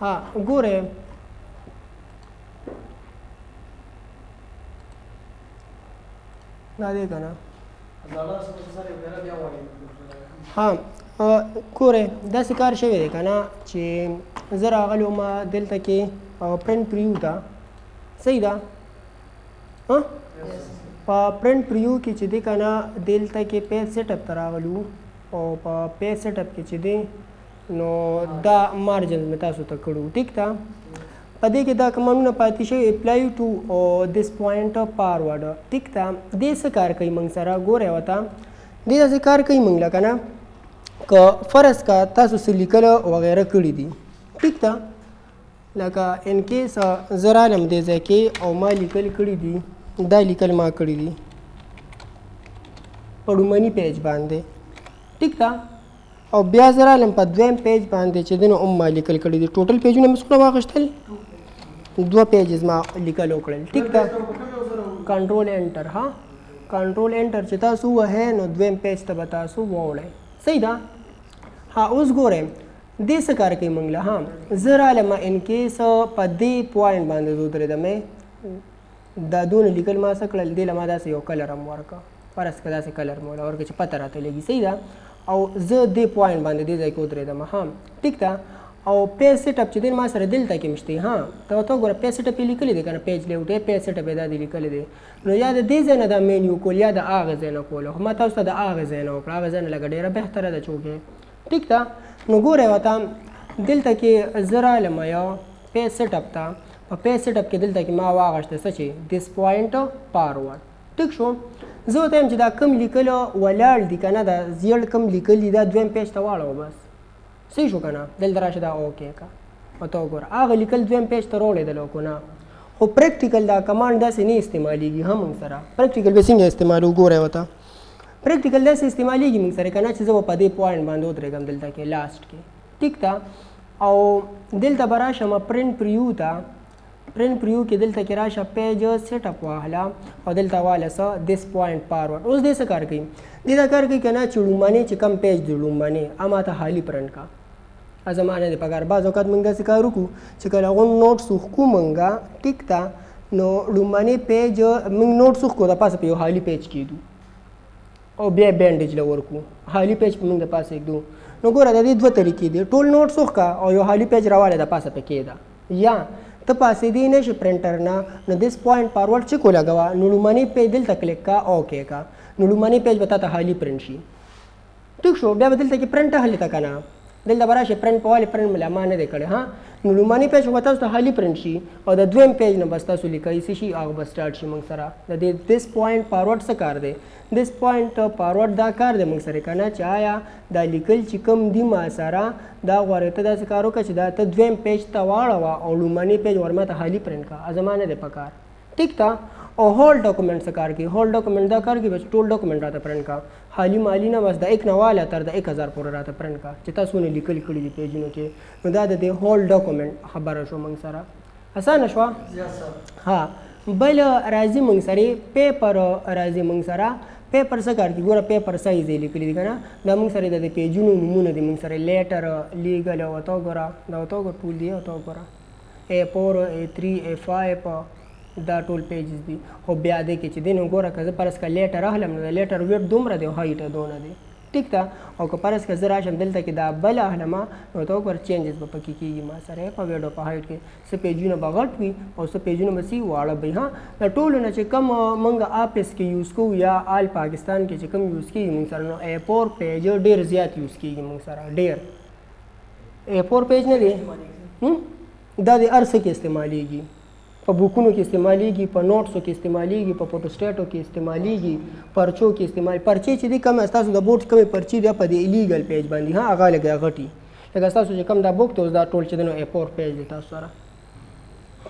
ها ګوره دا دی کنه ها ګوره داسې کار شوی دی کنه چې زه راغلی وم دلته کې پرنټ پریو ته صحیح ده په پرنټ پریو کې چې دی کنه دلته کې پیج سیټ اپ ته راغلو او په پیج سیټ اپ کې چې دی نو دا مارجنز مې تاسو ته کړو ټیک ده په دې کې دا کمانونه پاتې شوي اپلای ټو دس پوینټ فارورډ ټیک ده دې څه کار کوي موږ سره ګورئ ورته دې داسې کار کوي موږ له که نه که فرض کا تاسو څه لیکل وغیره کړي دي ټیک ده لکه ان کیس زه رالم دې ځای کې او ما لیکل کړي دي دا لیکل ما کړي دي په لومړني پیج باندې ټیک ده او بیا زه رالم په دویم پیج باندې چې دی نو هم ما لیکل کړي دي ټوټل پیجونه مې څومره واخیستل 2 پیجز ما لیکل وکړل ټیک ده کنټرول انټر ها کنټرول انټر چې تاسو ووهئ نو دویم پیج ته به تاسو واوړئ صحیح ده ها اوس ګورئ دې څه کار کوي موږ له ها زه رالم ان کیس په دې پوینټ باندې زه ودرېدمې دا دونه لیکل ما څه کړل دې له ما داسې یو کلر هم ورکړه فرض که داسې کلر مې وله ورکړه چې پته راته لګي صحیح ده او زه دې پوینټ باندې دې ځای کې ودرېدم ها ټیک ده او پیج سیټ اپ چې دی ما سره دلته کې مشته ها ته ورته وګوره پیج سیټ اپ یې لیکلی دی که نه پیج لیوټ یې پیج سیټ اپ یې دا دې لیکلی دی نو یا د دې ځای نه دا مینیو کول یا د هغه ځای نه کول خو ما تاسو ته د هغه ځای نه وکړه هغه ځای نه لږه ډېره بهتره ده چې وکړې ټیک ده نو ګورئ ورته دلته کې زه رالم یو پیج سیټ اپ ته په پیج سیټ اپ کې دلته کې ما واغشته څه چې دس پوینټ فارورډ ټیک شو زه ورته یم چې دا کم لیکل ولاړ دي که نه دا زیړ کم لیکل دي دا دویم پیج ته واړوه بس صحیح شو که نه دلته راشه دا اوکې که ورته وګوره هغه لیکل دویم پیج ته راوړېدلو که نه خو پریکټیکل دا کمانډ داسې نه استعمالیږي هم موږ سره پریکټیکل به څنګه استعمالو ګورئ ورته پریکټیکل داسې استعمالیږي موږ سره که نه چې زه به په دې پوینټ باندې ودرېږم دلته کې لاسټ کې ټیک ده او دلته به راشم پرنټ پریو ته پرنټ پریو کې دلته کې راشه پیج سیټ اپ واخله او دلته واله څه دس پوینټ فارورډ اوس دې څه کار کوي دې دا کار کوي که نه چې لومړنی چې کم پیج دی لومړنی هغه ته خالي پرنټ کا زما نه دی پکار بعض اوقات موږ داسې کار وکړو چې کله هغه نوټس وښکو موږ ټیک ده نو لومړنی پیج موږ نوټس وښکو د پاسه په یو خالي پیج کېدو او بیا بینډیج له ورکو خالي پیج په موږ د پاسه ایږدو نو ګوره د دې دوه طریقې دي ټول نوټس وښکه او یو خالي پیج راواله د پاسه پکې ده یا ته پاسې دی نه شي پرنټر نه نو دس پوینټ فارورډ چې کو لګوه نو لومړنی پیج دلته کلیک کا اوکې کا نو لومړنی پیج به تا ته خالي پرنټ شي ټیک شو بیا به دلته کې پرنټ هلته که نه دلته به راشي پرنټ په والې پرنټ مې ما نه دی کړی ها نو لومړنی پیج خو به تاسو ته خالي پرنټ شي او د دویم پیج نه بس تاسو لیکئ څه شي هغه به سټارټ شي موږ سره د دې دس پوینټ فارورډ څه کار دی دس پوینټ فارورډ دا کار دی موږ سره که نه چې آیا دا لیکل چې کوم دي ما سره دا غواړې ته داسې کار وکړه چې دا ته دویم پیج ته واړوه او لومړنی پیج ورما ته خالي پرنټ کړه زما نه دی پکار ټیک ده او هول ډاکومنټ څه کار کوي هول ډاکومنټ دا کار کوي بس ټول ډاکومنټ راته پرنټ کا خالي مالي نه بس د 1 نه واله تر د 1000 پورې راته پرنټ کا چې تاسو نه لیکل کړي دي پیجونو کې نو دا د دې هول ډاکومنټ خبره شو موږ سره اسانه شوه ها بل راځي موږ سره پیپر راځي موږ سره پیپر څه کار کوي ګوره پیپر سایز یې لیکلي دي که نه دا موږ سره د پیجونو نومونه دي موږ سره لیټر لیګل ورته وګوره دا ورته وګوره ټول دي ورته وګوره A4 A3 A5 دا ټول پیجز دي خو بیا دی کې چې دی نو ګوره که زه فرض که لیټر اخلم نو د لیټر ویټ دومره دی او هایټ دونه دی ټیک ده او که فرض که زه راشم دلته کې دا بل اخلم نو ورته وګوره چینجز به پکې کېږي ما سره په ویډ او په هایټ کې څه پیجونه به غټ وي او څه پیجونه به واړه وي ها د ټولو نه چې کوم موږ آفس کې یوز کوو یا آل پاکستان کې چې کوم یوز کېږي موږ سره نو A4 پیج ډېر زیات یوز کېږي موږ سره ډېر A4 پیج نه دی دا د هر څه کې استعمالیږي په بوکونو کې استعمالیږي په نوټسو کې استعمالیږي په فوټوسټیټو کې استعمالیږي پرچو کې استعمال پرچې چې دي کم ستاسو د بورډ کمې پرچې دي په دې ایلیګل پیج باندې ها هغه لږه غټي لکه ستاسو چې کم دا بوک ته اوس دا ټول چې دی نو A4 پیج دی تاسو سره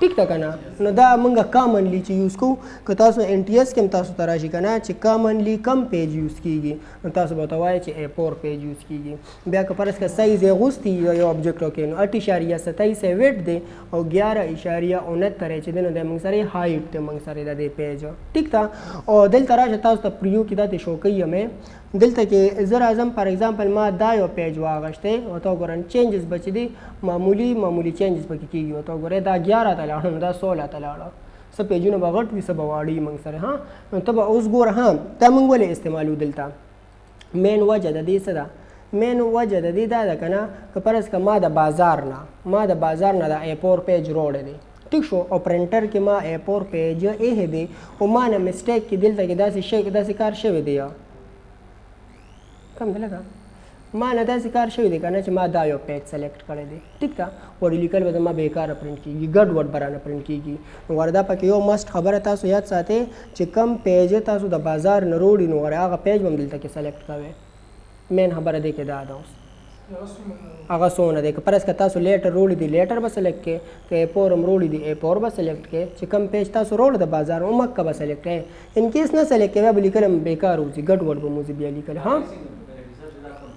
ټیک ده که نه نو دا موږ کامنلی چې یوز کوو که تاسو NTS کې هم تاسو ته راشي که نه چې کامنلی کم پیج یوز کېږي نو تاسو به ورته وایئ چې A4 پیج یوز کېږي بیا که فرض که سایز یې اغوستی یو آبجکټو کې نو 8.27 ویټ دی او 11.69 چې دی نو د موږ سره هایټ دی موږ سره د دې پیج ټیک ده او دلته راشه تاسو ته پریو کې دا د شو کوي همې دلته کې زه راځم فار ایگزامپل ما دا یو پیج واغشتی او ته وګورئ چینجز به چې دي معمولي چینجز پکې کېږي او ته وګورئ دا 11 ته لاړه نو دا 16 ته لاړه څه پیجونه به غټ وي څه به واړه وي موږ سره ها نو ته به اوس ګوره ها دا موږ ولې استعمالو دلته مین وجه د دې څه ده مین وجه د دې دا ده که نه که فرض که ما د بازار نه د A4 پیج روړی دی ٹھیک شو او پرنټر کې ما A4 پیج ایښی دی او ما نه مسټیک کې دلته کې داسې کار شوی دی کم دی لږه ما نه داسې کار شوی دی که نه چې ما دا یو پیج سلیکټ کړی دی ټیک ده ورې لیکل به زما بېکاره پرنټ کېږي ګډوډ به رانه پرنټ کېږي نو ګوره دا پکې یو مست خبره تاسو یاد ساتئ چې کم پیج تاسو د بازار نه روړي نو ګوره هغه پیج به هم دلته کې سلیکټ کوئ مین خبره دی کې دا ده اوس هغه څونه دی که فرض که تاسو لیټر روړي دي لیټر به سلیکټ کړئ که A4 هم روړي دي A4 به سلیکټ کړئ چې کم پیج تاسو روړ د بازار او مکه به سلیکټ کړئ ان کیس نه سلیکټ کړئ بیا به لیکل هم بېکار وځي ګډوډ به مو ځي بیا لیکل ها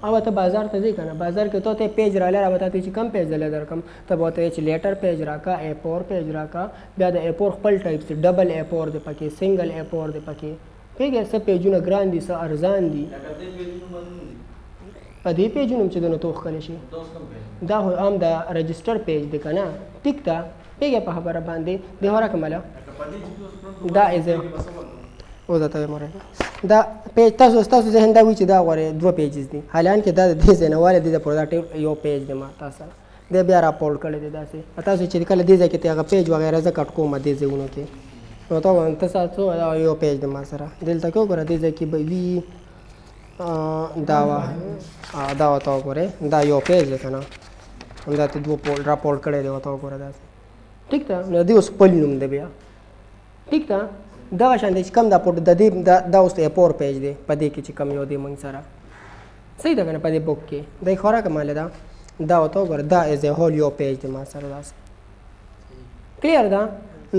او ته بازار ته ځې که نه بازار کې ته پیج رالی را به تا چې کم پیج دلی درکړم ته به ورته چې لیټر پیج راکړه A4 پیج راکړه بیا د A4 خپل ټایپ دی ډبل A4 دی پکې سنګل A4 دی پکې پوهېږې څه پیجونه ګران دي څه ارزان دي په دې پیجونو چې دونه تو ښکلی شي دا خو عام د رجسټر پیج دی که نه ټیک ده پوهېږې په خبره باندې دې هو راکړه مله دا اوس درته وایم دا پیج ستاسو ذهن دا وي چې دا غواړې 2 پیجز دي حالانکې دا د دې ځای نه والی دی د پورې دا ټیپ یو پیج دی ما تا سره دی بیا راپورټ کړی دی داسې تاسو چې کله دې ځای کې هغه پیج وغیره زه کټ کوم دې ځایونو کې نو ته وایم ته څه یو پیج دی ما سره دلته کې وګوره دې ځای کې به وي دا ورته وګورئ دا یو پیج دی که نه دا ته راپورټ کړی دی ورته وګوره داسې ټیک ده نو دې اوس خپل نوم دی بیا ټیک ده دغه شان دی چې کوم دا پورټ د دې دا اوس A4 پیج دی په دې کې چې کوم یو دی موږ سره صحیح ده که نه په دې بک کې دا یې خوراکه مالی ده دا ورته وګوره دا ایز ا هول یو پیج دی ما سره داسې کلیر ده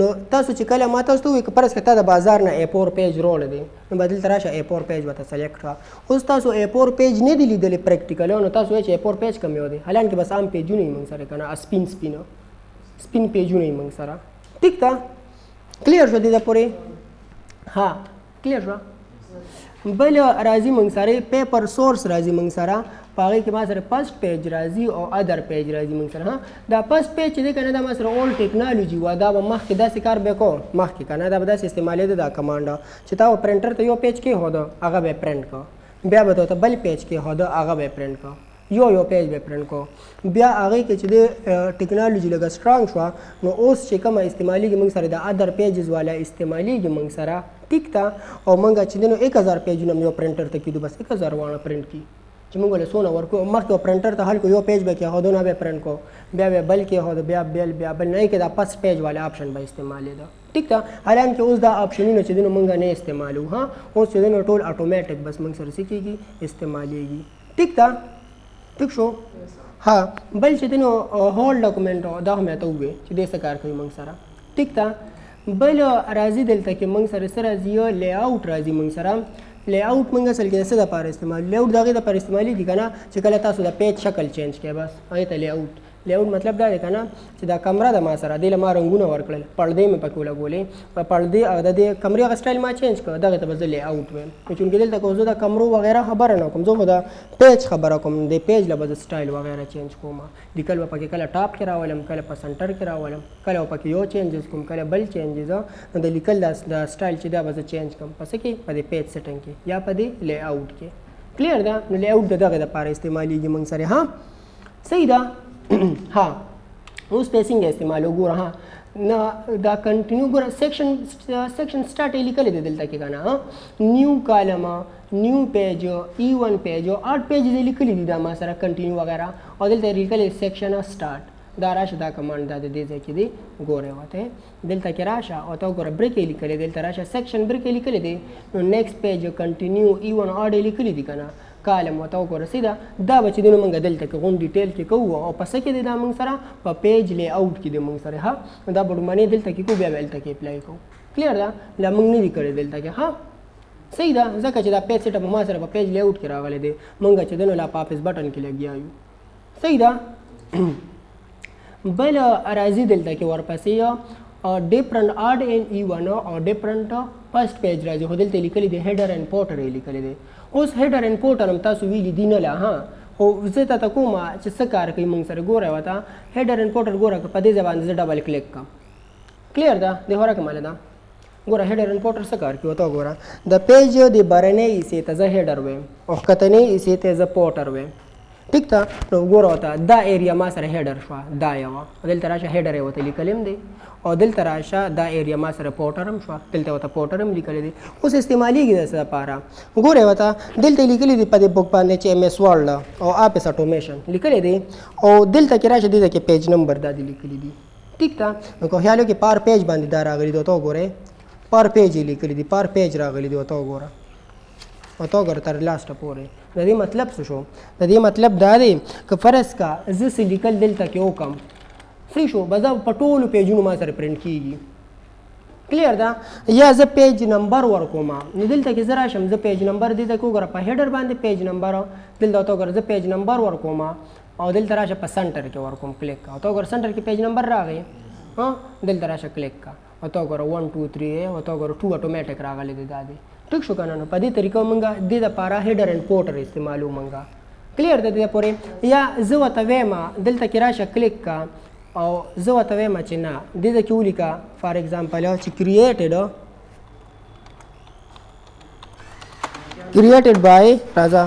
نو تاسو چې کله ما تاسو ته ووایي که فرض که تا د بازار نه A4 پیج روړی دی نو به دلته راشه A4 پیج ورته سلیکټ کړه اوس تاسو A4 پیج نه دی لیدلی پریکټیکل نو تاسو وایي چې A4 پیج کوم یو دی حالانکې بس عام پیجونه یې موږ سره که نه سپین پیجونه یې موږ سره ټیک ده کلیر شو دې ده پورې ها کلیر شو بل راځي موږ سره پیپر سورس راځي موږ سره په هغې کې ما سره فرسټ پیج راځي او ادر پیج راځي موږ سره ها دا فرسټ پیج چې دی که نه دا ما سره اول ټیکنالوجي وه دا به مخکې داسې کار به کوم مخکې که نه دا به داسې استعمالېده دا کمانډ چې تا به پرنټر ته یو پیج کېښوده هغه به یې پرنټ کړه بیا به ته بل پیج کېښوده هغه به یې پرنټ کړه یو پیج به پرنټ کو بیا هغې کې چې د ټیکنالوجي لږه سټرانګ شوه نو اوس چې کومه استعمالېږي موږ سره د ادر پیجز والا استعمالېږي موږ سره ټیک ده او موږ چې دی نو 1000 پیجونه یو پرنټر ته کېدو بس 1000 واړه پرنټ کړي چې موږ له څونه ورکو مخکې پرنټر ته هلکو یو پیج به کېښودو نه به یې پرنټ کو بیا به بل کېښودو بیا بل نه کې دا فرسټ پیج والا آپشن به استعمالېده ټیک ده حالانکې اوس دا آپشنونه چې دی نو موږ نه استعمالو ها اوس چې دی نو ټول اټومیټک بس موږ سره څه کېږي استعمالېږي ټیک ده ټیک شو ها بل چې دی نو هول ډاکومنټ دا هم یې ته ووایې چې دې څه کار کوي موږ سره ټیک ده بل راځي دلته کې موږ سره څه راځي یو لی آوټ راځي موږ سره لی آوټ موږ اصل کې د څه دپاره استعمال لی آوټ د هغې دپاره استعمالېږي که نه چې کله تاسو د پیج شکل چینج کړئ بس هغې ته لی آوټ مطلب دا دی که نه چې دا کمره ده ما سره دې له ما رنګونه ورکړل پردې مې پکې ولګولې په پردې د دې کمرې هغه سټایل ما چینج کړ دغې ته به زه لی آوټ وایم چونکې دلته که زه د کمرو وغیره خبره نه کوم زه خو د پیج خبره کوم د پیج له به زه سټایل وغیره چینج کوم لیکل به پکې کله ټاپ کې راولم کله په سنټر کې راولم کله به پکې یو چینجز کوم کله بل چینجز نو د لیکل د سټایل چې دا به زه چینج کوم په څه کې په دې پیج سیټنګ کې یا په دې لی آوټ کې کلیر ده نو لی آوټ د دغې دپاره استعمالېږي موږ سره ها صحیح ده ها اوس پیسنګ استعمالو ګوره ها نه دا کنټینیو ګوره سیکشن سټارټ یې لیکلی دی دلته کې که نه نیو کالم نیو پیج E1 پیج 8 پیجز یې لیکلي دي دا ما سره کنټینیو وغیره او دلته یې لیکلی سیکشن سټارټ دا راشه دا کمانډ دا د دې ځای کې دی ګورئ ورته دلته کې راشه او ته وګوره بریک یې لیکلی دلته راشه سیکشن بریک یې لیکلی دی نو نیکسټ پیج کنټینیو E1 اډ یې لیکلي دي که نه کالم ورته وګوره سیده دا به چې دی نو موږ دلته کې غون ډیټیل کې کوو او په څه کې دی دا موږ سره په پیج لی آوټ کې دی موږ سره ها دا به لومړنۍ دلته کې کوو بیا به هلته کې اپلای کوو کلیر ده لا موږ نه دي کړی دلته کې ها صحیح ده ځکه چې دا پیج سیټ اپ ما سره په پیج لی آوټ کې راغلی دی موږ چې دی نو لا په آفس بټن کې لګیا یو صحیح ده بل راځي دلته کې ورپسې ډیفرنٹ اډ ان ایون او ډیفرنٹ فرست پیج راځي خو دلته لیکلي دی هیډر اینډ فوټر یې لیکلی دی اوس هیډر اینډ فوټر هم تاسو ویلي دي نه لا ها خو زه تا ته کومه چې څه کار کوي موږ سره ګوره ورته هیډر اینډ فوټر ګوره که په دې ځای باندې زه ډبل کلیک کړم کلیر ده د هوره کومه ده ګوره هیډر اینډ فوټر څه کار کوي ورته وګوره د پیج د بهرنۍ حصې ته زه هیډر وایم او ښکتنۍ حصې ته زه فوټر وایم ټیک ده نو ګوره ورته دا ایریا ما سره هیډر شوه دا یوه دلته راشه هیډر یې ورته لیکلی هم دی او دلته راشه دا ایریا ما سره فوټر هم شوه دلته ورته فوټر هم لیکلی دی اوس استعمالیږي د څه لپاره ګورئ ورته دلته لیکلی دی په دې بک باندې چې ایم ایس ورډ او آفس اټومیشن لیکلی دی او دلته کې راشه دې کې پیج نمبر دا دی لیکلی دی ټیک ده نو که خیال وکړئ پار پیج باندې دا راغلی دی ورته وګورئ پر پیج یې لیکلی دی پر پیج راغلی دی ورته وګوره ورته وګوره تر لاسته پورې د دې مطلب څه شو د دې مطلب دا دی که فرض کا زه څه لیکل دلته کې وکړم صحیح شو به زه په ټولو پیجونو ما سره پرنټ کېږي کلیر ده یا زه پیج نمبر ورکوم نو دلته کې زه راشم زه پیج نمبر دلته کې وګوره په هیډر باندې پیج نمبر دلته ورته وګوره زه پیج نمبر ورکوم او دلته راشه په سنټر کې ورکوم کلیک کا ورته وګوره سنټر کې پیج نمبر راغی دلته راشه کلیک کا ورته وګوره 1 2 3 ورته وګوره 2 اټومیټک راغلی دی دا دی ټیک شو که نه نو په دې طریقه موږ دې دپاره هیډر اینډ فوټر استعمالو موږ کلیر ده دې پورې یا زه ورته وایم دلته کې راشه کلیک کا او زه ورته وایم چې نه دې ځای کې ولیکه فار ایگزامپل چې کریټډ بای راځه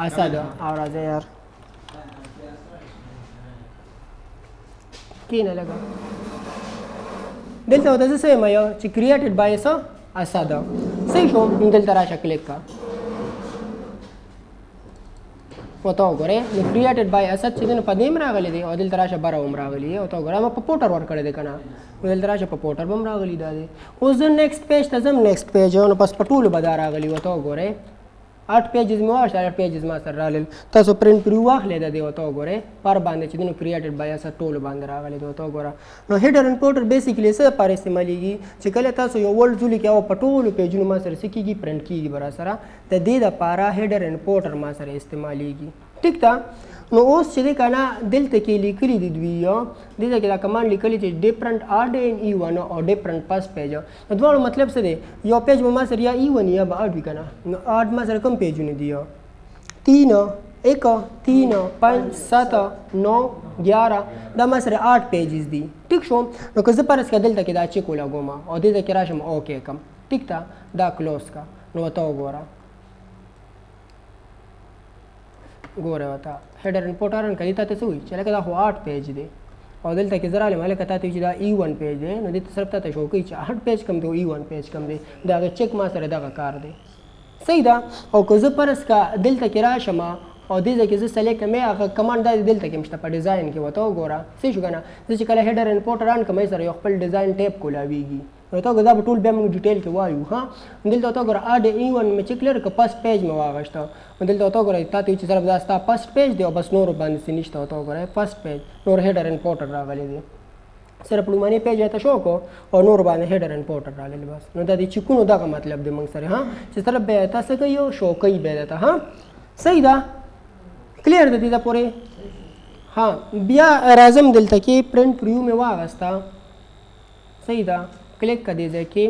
اسد او راځه یار کینه لګه دلته ورته زه څه وایم یو چې کریټډ بای څه اسد صحیح شو دلته راشه کلیک کا ورته وګورئ نو کریټډ بای اسد چې دی نو په دې هم راغلی دی او دلته راشه بره هم راغلی دی ورته وګوره ما په پوټر ورکړی دی که نه نو دلته راشه په پوټر به هم راغلی دا دی اوس زه نیکسټ پیج ته ځم نیکسټ پیج نو بس په ټولو به دا راغلي ورته وګورئ 8 پیجز مې واخیستل 8 پیجز ما سره راغلل تاسو پرنټ پرې واخلئ د دې ورته وګورئ پر باندې چې دی نو کریټډ بای اسد ټولو باندې راغلی دی ورته وګوره نو هیډر اینډ فوټر بیسیکلي څه لپاره استعمالیږي چې کله تاسو یو ورډ ځو لیکئ او په ټولو پیجونو ما سره څه کېږي پرنټ کېږي به راسره د دې دپاره هیډر اینډ فوټر ما سره استعمالیږي ټیک ده نو اوس چې دی که نه دلته کې لیکلي دي دوی دلته کې دا کمانډ لیکلي چې ډیفرنٹ اډ ان ایون او ډیفرنٹ فرست پیج د دواړو مطلب څه دی یو پیج به ما سره یا ایون یا به اډ وي که نه نو اډ ما سره کوم پیجونه دي 3 1 3 5 7 9 11 دا ما سره 8 پیجز دي ټیک شو نو که زه فرض کړه دلته کې دا چیک ولګوم او دلته کې راشم اوکې کم ټیک ده دا کلوز کا نو ورته وګوره ګوره ورته هیډر اینډ فوټر کوي ته څه وایي چې لکه دا خو 8 پیج دی او دلته کې زه رالم هلکه تا ته وایي چې دا E1 پیج دی نو دې ته صرف تاته شو کوي چې 8 پیج کم دی او E1 پیج کم دی د هغه چیک ما سره دغه کار دی صحیح ده او که زه فرض که دلته کې راشم او دې ځای کې زه سلیکټ کړم هغه کمانډ دا دی دلته کې هم شته په ډیزاین کې ورته وګوره صحیح شو که نه زه چې کله هیډر اینډ فوټر آن کړم سره یو خپل ډیزاین ټیپ کولاویږي ورته وګوره دا به ټول بیا موږ ډیټیل کې وایو ها دلته ورته وګوره اډ E1 مې چې کلیر که فرست پیج مې واغېسته دلته ورته وګوره تا ته وایي چې صرف دا ستا فرست پیج دی او بس نورو باندې څه نشته ورته وګوره فرست پیج نور هیډر اینډ فوټر راغلی دی صرف لومړنی پیج ته شو کو او نور باندې هیډر اینډ فوټر راغلی بس نو دا د چیکونو دغه مطلب دی موږ سره ها چې صرف بیا تاسو کوي او شو کوي بیا ته ها صحیح ده کلیر ده دې دا پورې ها بیا راځم دلته کې پرنټ پریو مې واغسته صحیح ده کلیک کړه دې کې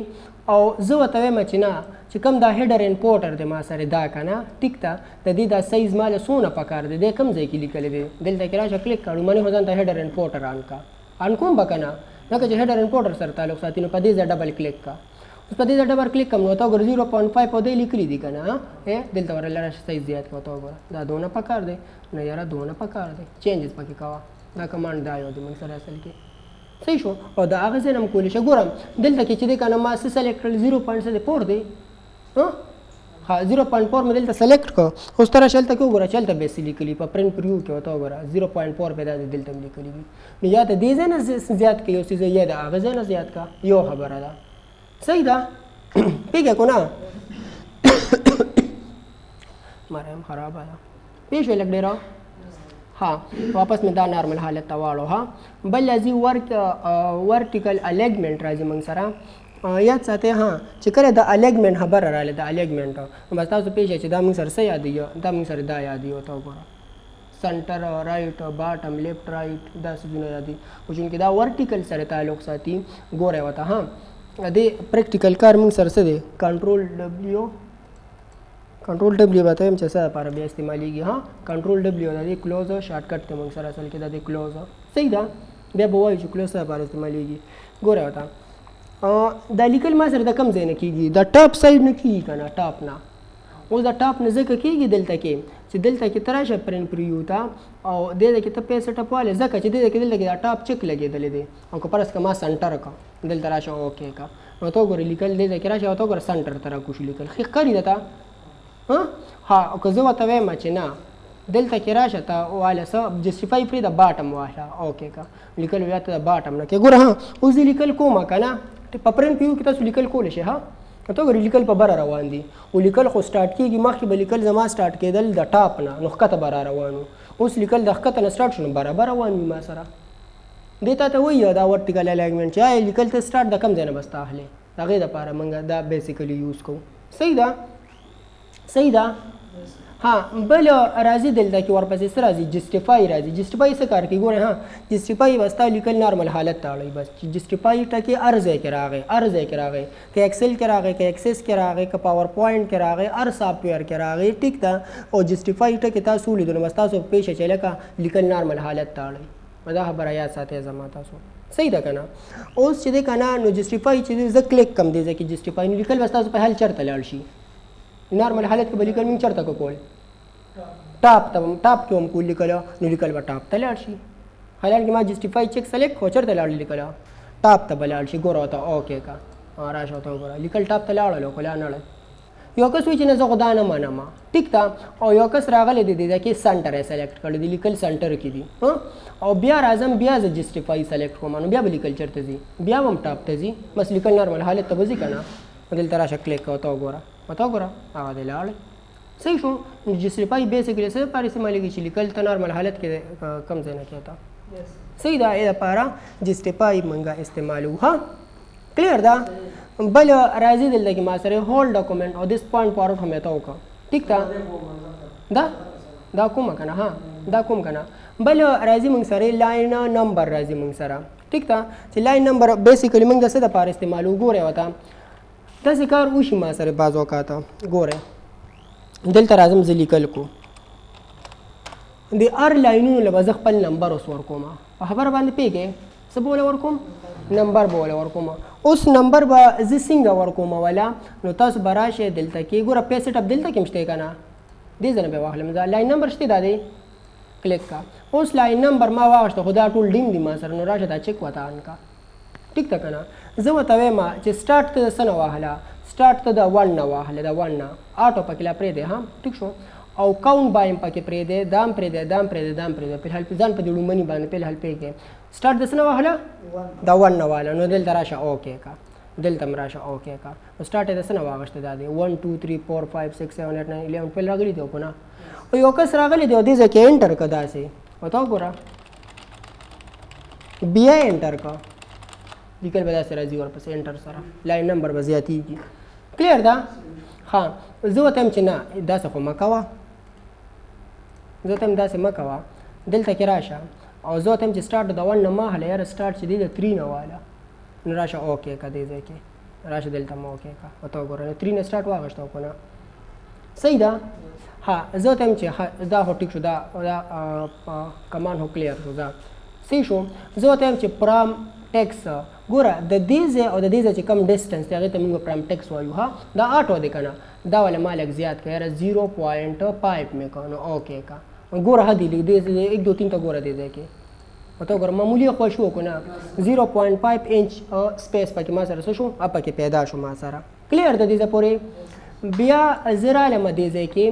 او زه ورته وایم چې نه چې کوم دا هیډر اینډ فوټر دی ما سره دا که نه ټیک ده د دې دا سایز ماله څونه پکار دی دی کوم ځای کې لیکلی دی دلته کې راشه کلیک کړه لومړني خو ځان ته هیډر اینډ فوټر آن کا آن کوم به که نه ځکه چې هیډر اینډ فوټر سره تعلق ساتي نو په دې ځای ډبل کلیک کا اوس په دې ځای ډبل کلیک کوم نو ته وګوره 0.5 په دې لیکلي دي که نه دلته ورله راشه سایز زیات کړه ته وګوره دا دونه پکار دی نو یاره دونه پکار دی چینجز پکې کوه دا کمانډ دا یو دی موږ سره اصل کې صحیح شو او د هغه ځای نه هم کولی شي ګورم دلته کې چې دی که نه ما څه سلیکټ کړل 0.4 دی ها 0.4 مې دلته سلیکټ کړه اوس ته راشه هلته کې وګوره چې هلته به یې څه لیکلي په پرنټ پریو کې ورته وګوره 0.4 به دا دلته هم لیکلي وي نو یا ته دې ځای نه زیات کړه یو څیز یا د هغه ځای نه زیات کړه یو خبره ده صحیح ده پیږه کو نه مریم خرابه ده پېښ وی لږ ډېره ها واپس مې دا نارمل حالت ته واړو ها بل راځي ورټیکل الیګمنټ راځي موږ سره یاد ساتئ ها چې کله د الیګمنټ خبره راغله د الیګمنټ نو بس تاسو پېښه چې دا موږ سره څه یادوي دا موږ سره دا یادوي ورته وګوره سنټر رایټ باټم لیفټ رایټ دا سیزونه دي خو چونکې دا ورټیکل سره تعلق ساتي ګورئ ورته ها دې پریکټیکل کار موږ سره څه دی کنټرول ډبلیو به ته وایم چې څه لپاره بیا استعمالیږي ها کنټرول ډبلیو دا دې کلوز شارټ کټ ته موږ سره اصل کې دا دې کلوز صحیح ده بیا به وایو چې کلوز څه لپاره استعمالیږي ګورئ ورته دا لیکل ما سره د کم ځای نه کېږي د ټاپ سایډ نه کېږي که نه ټاپ نه اوس د ټاپ نه ځکه کېږي دلته کې چې دلته کې ته راشه پرنټ پریو ته او دې ځای کې ته پیسې ټپوالی ځکه چې دې ځای کې دلته کې دا ټاپ چک لګېدلی دی او که فرض که ما سنټر کړه دلته راشه اوکې کا نو ته وګورې لیکل دې ځای کې راشه او ته وګوره سنټر ته راکوشي لیکل ښه ښکاري ده ته ها او که زه ورته وایم چې نه دلته کې راشه ته واله څه جسټیفای پرې د باټم واله اوکې کا لیکل بیا ته د باټم نه کې ګوره ها اوس دې لیکل کومه که نه په پرنټ پریو کې تاسو لیکل کولی شئ ها ته وګورئ لیکل په بره روان دي او لیکل خو سټارټ کېږي مخکې به لیکل زما سټارټ کېدل د ټاپ نه نو ښکته به را روان و اوس لیکل د ښکته نه سټارټ شو نو برابر روان وي ما سره دې تا ته وایي دا ورټیکل الاینمنټ چې آیا لیکل ته سټارټ د کم ځای نه به ستا اخلې د هغې دپاره موږ دا بیسیکلي یوز کوو صحیح ده ها بل راځي دلته کې ورپسې څه راځي جسټیفای راځي جسټیفای څه کار کوي ګورئ ها جسټیفای به ستا لیکل نارمل حالت ته اړوي بس چې جسټیفای ټکې هر ځای کې راغی که ایکسل کې راغی که ایکسس کې راغی که پاور پوینټ کې راغی هر سافټویر کې راغی ټیک ده او جسټیفای ټکې تاسو ولیدو نو بس تاسو پیښه چې لکه لیکل نارمل حالت ته اړوي دا خبره یاد ساتئ زما تاسو صحیح ده که نه اوس چې دی که نه نو جسټیفای چې زه کلیک کم دی ځکه جسټیفای نو لیکل بس تاسو په حال چېرته لاړ شي نارمل حالت کې به لیکل موږ چېرته که کول ټاپ کې هم کول لیکل نو لیکل به ټاپ ته لاړ شي حالانکې ما جسټیفای چیک سلیکټ کړو چېرته لاړ لیکل ټاپ ته به لاړ شي ګوره ورته اوکې کا راشه ورته وګوره لیکل ټاپ ته لاړلو که لا نړی یو کس وایي چې نه زه خو دا نه منم ټیک ده او یو کس راغلی دی دې کې سنټر یې سلیکټ کړی دی لیکل سنټر کې دي او بیا راځم بیا زه جسټیفای سلیکټ کوم نو بیا به لیکل چېرته ځي بیا به هم ټاپ ته ځي بس لیکل نارمل حالت ته به ځي که نه دلته راشه کلیک کوه ته وګوره هغه دی لاړی صحیح شو جسټیفای بیسیکلی څه لپاره استعمالیږي چې لیکل ته نارمل حالت کې کم ځای نه کېږي صحیح ده دې لپاره جسټیفای موږ استعمالوو ها کلیر ده بل راځي دلته کې ما سره هول ډاکومنټ او دس پوینټ فارورډ هم ته وکړه ټیک ده دا کومه که نه ها دا کوم که نه بل راځي موږ سره لاین نمبر راځي موږ سره ټیک ده چې لاین نمبر بیسیکلی موږ د څه دپاره استعمالوو ګورئ ورته داسې کار وشي ما سره بعض اوقاته ګورئ دلته راځم زه لیکل کو د هر لاینونو له به زه خپل نمبر اوس ورکوم په خبره باندې پوهېږې څه به وله ورکوم نمبر به وله ورکوم اوس نمبر به زه څنګه ورکوم وله نو تاسو به راشئ دلته کې ګوره پیسټ اپ دلته کې هم شته که نه دې ځای نه به یې واخلم زه لاین نمبر شته دا دی کلیک کا اوس لاین نمبر ما واخېسته خو دا ټول ډینګ دي ما سره نو راشه دا چک ورته آن کا ټیک ده که نه زه ورته وایم چې سټارټ ته د څه نه واهله سټارټ ته د 1 نه واهله د 1 نه آټو پکې لا پرېږدی ها ټیک شو او کاونټ بایم پکې پرېږدی دا هم پرېږدی دا هم پرېږدی دا هم پرېږدی فلحال ځان په دې لومړني باندې فلحال پرېږدی سټارټ د څه نه واهله د 1 نه واهله نو دلته راشه اوکې کا دلته هم راشه اوکې کا نو سټارټ یې د څه نه واغېسته دا دی 1 2 3 4 5 6 7 8 9 11 12 راغلي دی که نه او یو کس راغلی دی او دې ځای کې انټر که داسې ورته وګوره بیا انټر که لیکل به داسې راځي ورپسې انټر سره لاین نمبر به زیاتېږي کلیر ده ها زه ورته یم چې نه داسې خو مه کوه زه ورته یم داسې مه کوه دلته کې راشه او زه ورته یم چې سټارټ د 1 نه مه هله یاره سټارټ چې دی د 3 نه واله نو راشه اوکې که دې ځای کې راشه دلته م اوکې که ورته وګوره نو 3 نه سټارټ واخېسته که نه صحیح ده ها زه ورته یم چې دا خو ټیک شو دا کمان خو کلیر شو دا صحیح شو زه ورته یم چې پرام ټیکس ګوره د دې ځای او د دې ځای چې کم ډسټنس دی هغې ته موږ پرام ټیکس وایو ها دا آټو دی که نه دا والا ما لږ زیات که یاره 0.5 مې که نو اوکې که ګوره ها دی لږ دې 1 2 3 ته ګوره دې ځای کې ورته وګوره معمولي خو شو که نه 0.5 انچ سپیس پکې ما سره څه شو پکې پیدا شو ما سره کلیر د دې ځای پورې بیا زه رالم دې ځای کې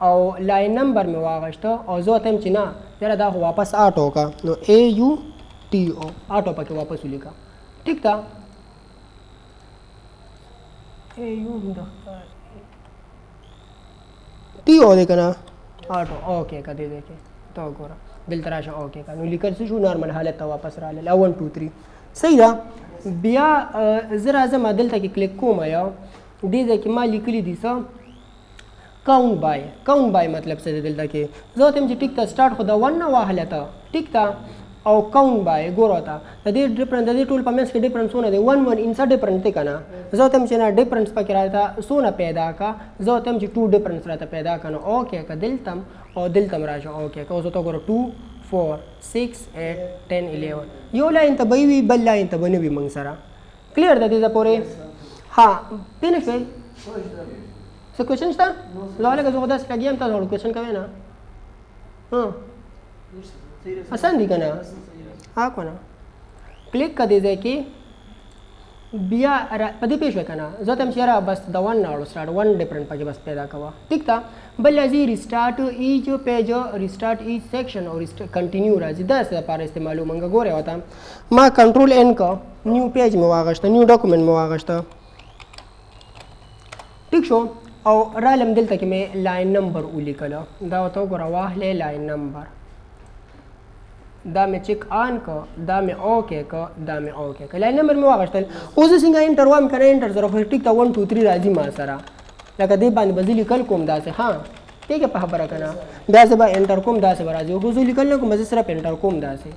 او لاین نمبر مې واغېسته او زه ورته یم چې نه یاره دا خو واپس آټو که نو AUTO آټو پکې واپس ولیکه ټیک ده TO دی که نه آټو اوکې که دې ځای کې ته وګوره دلته راشه اوکې که نو لیکل څه شو نارمل حالت ته واپس راغلل 1 2 3 صحیح ده بیا زه راځم دلته کې کلیک کوم یا دې ځای کې ما لیکلي دي څه count bye मतलब څه دی دلته کې زه ته چې ټیک ته سٹارټ خو د 1 نه واهله ته ټیک ته او کاؤنٹ بای ګوره ته د دې ډیفرنس د دې ټول په منځ کې ډیفرنسونه دی 1 1 انسا ډیفرنس دی کنه زه ته چې نه ډیفرنس پکې راځه سونه پیدا کا زه ته چې 2 ډیفرنس راته پیدا کنه اوکې کا دلتم او دلتم راځه اوکې کا زه ته ګوره 2 4 6 8 10 11 یو لاین ته به وي بل لاین ته به نه وي موږ سره کلیر ده دې پورې ها پینې شوي څه کوېشن شته لا لکه زه خو داسې لګیم تاسو کوېشن کوئ نه آسان دي که نه ها که نه کلیک که دې ځای کې بیا په دې پوه شوې که نه زه ته هم چې یاره بس د 1 نه وړو سټارټ 1 ډفرنټ پکې بس پیدا کوه ټیک ده بل راځي ریسټارټ ایچ پیج ریسټارټ ایچ سیکشن او کنټینیو راځي داسې لپاره استعمالو مونږ ګورې ورته ما کنټرول ان که نیو پیج مې واغشته نیو ډاکومنټ مې واغشته ټیک شو او رالم دلته کې مې لاین نمبر ولیکله دا ورته وګوره واهلې لاین نمبر دا مې چیک آن که دا مې اوکې که دا مې اوکې که لاین نمبر مې واغشتل اوس زه څنګه انټر وایم که نه انټر سره خو ټیک ته 1 2 3 راځي ما سره لکه دې باندې به زه لیکل کوم داسې ها ټیک په خبره که نه بیا زه به انټر کوم داسې به راځي خو زه لیکل نه کوم زه صرف انټر کوم داسې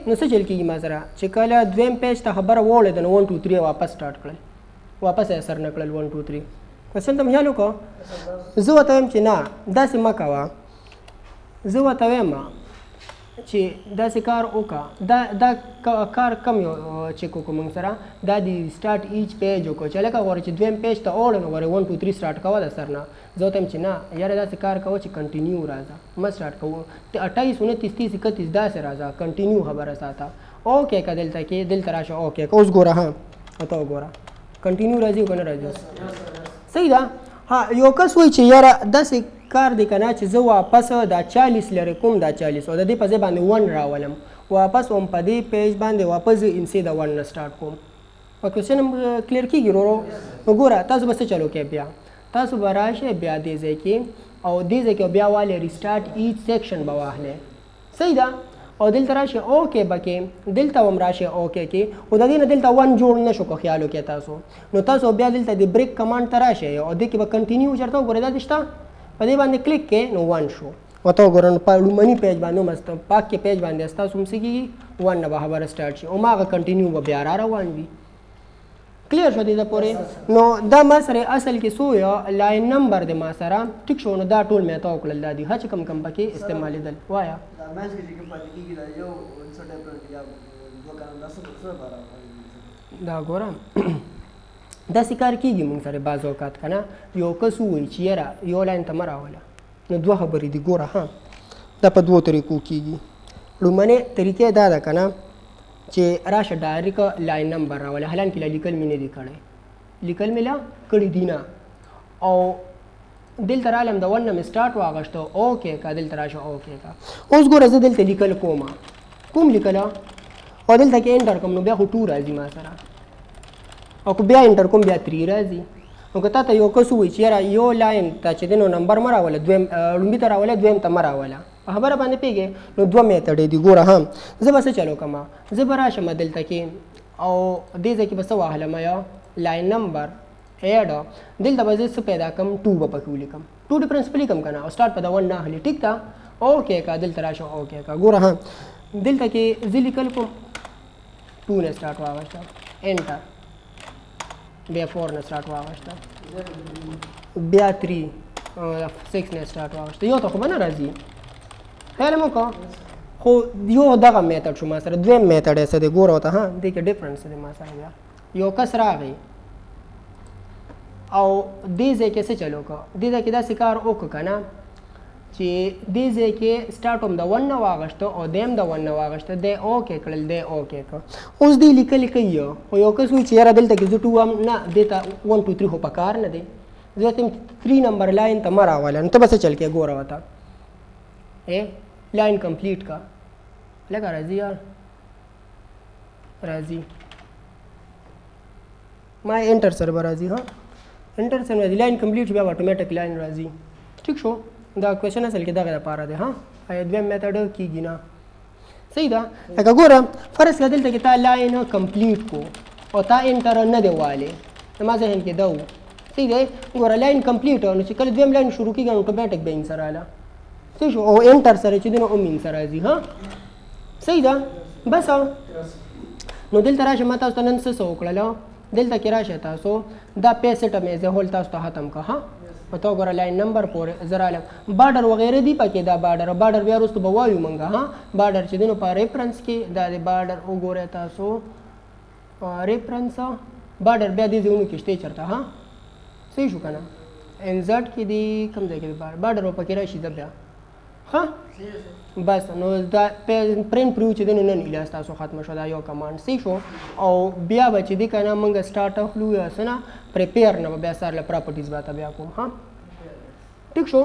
نو څه چل کېږي ما سره چې کله دویم پیج ته خبره ووړېده نو 1 2 3 واپس سټارټ کړل واپس یې اثر نه کړل 1 2 3 کوېسچن ته مې خیال وکړو زه ورته وایم چې نه داسې مه کوه زه ورته وایم چې داسې کار وکړه دا کار کم یو چیک وکړو موږ سره دا د سټارټ ایچ پیج وکړو چې لکه غواړې چې دویم پیج ته اوړه نو غواړې 1 2 3 سټارټ کوه د سر نه زه ورته وایم چې نه یاره داسې کار کوه چې کنټینیو راځه مه سټارټ کوو 28 29 30 31 داسې راځه کنټینیو خبره ساته اوکې که دلته کې دلته راشه اوکې که اوس ګوره ها ته وګوره کنټینیو راځي که نه راځي صحیح ده ها یو کس وایي چې یاره داسې کار دی که نه چې زه واپس دا 40 لرې کوم دا 40 او د دې په ځای باندې 1 راولم واپس هم په دې پیج باندې واپس انسې د 1 نه سټارټ کوم په کوېسچن هم کلیر کېږي ورو نو ګوره تاسو به څه چلو کوئ بیا تاسو به راشئ بیا دې ځای کې او دې ځای کې بیا والې ریسټارټ ایچ سیکشن به واخلئ صحیح ده او دلته راشئ اوکې به کې دلته هم راشئ اوکې کې خو د دې نه دلته 1 جوړ نه شو که خیال وکړئ تاسو نو تاسو بیا دلته د بریک کمانډ ته راشئ او دې کې به کنټینیو چېرته وګورئ دا دې شته په دې باندې کلیک کې نو 1 شو ورته وګوره نو په لومړني پیج باندې هم پاک کې پیج باندې ستاسو هم څه کېږي 1 نه به خبره سټارټ شي هماغه کنټینیو به بیا را روان وي کلیر شو دې ته پورې نو دا ما سره اصل کې څو یو لاین نمبر دی ما سره ټیک شو نو دا ټول مې ته وکړل دا دي ها چې کم کم پکې استعمالېدل وایه دا ګوره داسې کار کېږي موږ سره بعض اوقات که نه یو کس ووایي چې یاره یو لاین ته مه راوله نو 2 خبرې دي ګوره ها دا په 2 طریقو کېږي لومړنۍ طریقې دا ده که نه چې راشه ډایرکټ لاین نمبر راوله حالانکې لا لیکل مې نه دي کړی لیکل مې لا کړي دي نه او دلته رالم د 1 نه مې سټارټ واغشته اوکې که دلته راشه اوکې که اوس ګوره زه دلته لیکل کوم لیکله او دلته کې انټر کوم نو بیا خو 2 راځي ما سره او که بیا انټر کوم بیا 3 راځي نو که تا ته یو کس ووایي چې یاره یو لاین ته چې دی نو نمبر مه راوله لومبي ته راوله دویم ته مه راوله په خبره باندې پوهېږې نو 2 میتډې دي ګوره هم زه به څه چلو کومه زه به راشم دلته کې او دې ځای کې به څه واخلم یو لاین نمبر ایډ دلته به زه څه پیدا کړم 2 به پکې ولیکم 2 ډفرنس په لیکم که نه او سټارټ په د 1 نه اخلي ټیک ده اوکې که دلته راشه اوکې که ګوره ها دلته کې زه لیکل کوم 2 نه سټارټ واغشته انټر بیا 4 نه سټارټ واغشته بیا 3 6 نه سټارټ واغشته یو ته خو به نه راځي خیال مو وکړه خو یو دغه میتډ شو ما سره دویم میتډ یې څه دی ګوره ورته ها دې کې ډفرنس دی ما سره بیا یو کس راغی او دې ځای کې څه چلو که دې ځای کې داسې کار وکړه که نه چې دې ځای کې سټارټ هم د 1 نه واغشته او دیم د 1 نه واغشته دی اوکې کړل دی اوکې کړ اوس دې لیکلې کوي خو یو کس وایي چې یاره دلته کې زه 2 هم نه دې ته 1 2 3 خو په کار نه دی زه ته 3 نمبر لاین ته مه راوله نو ته به څه چل کې ګوره ورته لاین کمپلیټ کا لکه راځي یار راځي ما انټر سره به راځي ها انټر سره راځي لاین کمپلیټ بیا اتوماتیک لاین راځي ټیک شو دا کوېسچن اصل کې دغه لپاره دی ها آیا دویم میتډ کېږي نه صحیح ده لکه ګوره فرض کړه دلته کې تا لاین کمپلیټ کو او تا انټر نه دی والی زما ذهن کې ده و صحیح دی ګوره لاین کمپلیټ نو چې کله دویم لاین شروع کېږي نو اتوماټیک به ان سره رااله صحیح شو او انټر سره چې دی نو هم ان سره راځي ها صحیح ده بس نو دلته راشه ما تاسو ته نن څه وکړله دلته کې راشه تاسو دا پیج سیټ مې زه هول تاسو ته ختم که ها په تو ګوره لاین نمبر پورې زه رالم بارډر وغیره دي پکې دا بارډر بیا وروسته به وایو موږ ها بارډر چې دی نو په ریفرنس کې دا د بارډر وګورئ تاسو ریفرنس بارډر بیا دې ځایونو کې شته چېرته ها صحیح شو که نه انزرټ کې دي کوم ځای کې بارډر به پکې راشي ده بیا ها بس نو دا پرنټ پریو چې دی نو نن ایله ستاسو ختمه شو دا یو کمانډ صحیح شو او بیا به چې دی که نه موږ سټارټ اخلو یا څه نه پریپیر نه به بیا سر له پراپرټیز به ته بیا کوم ها ټیک شو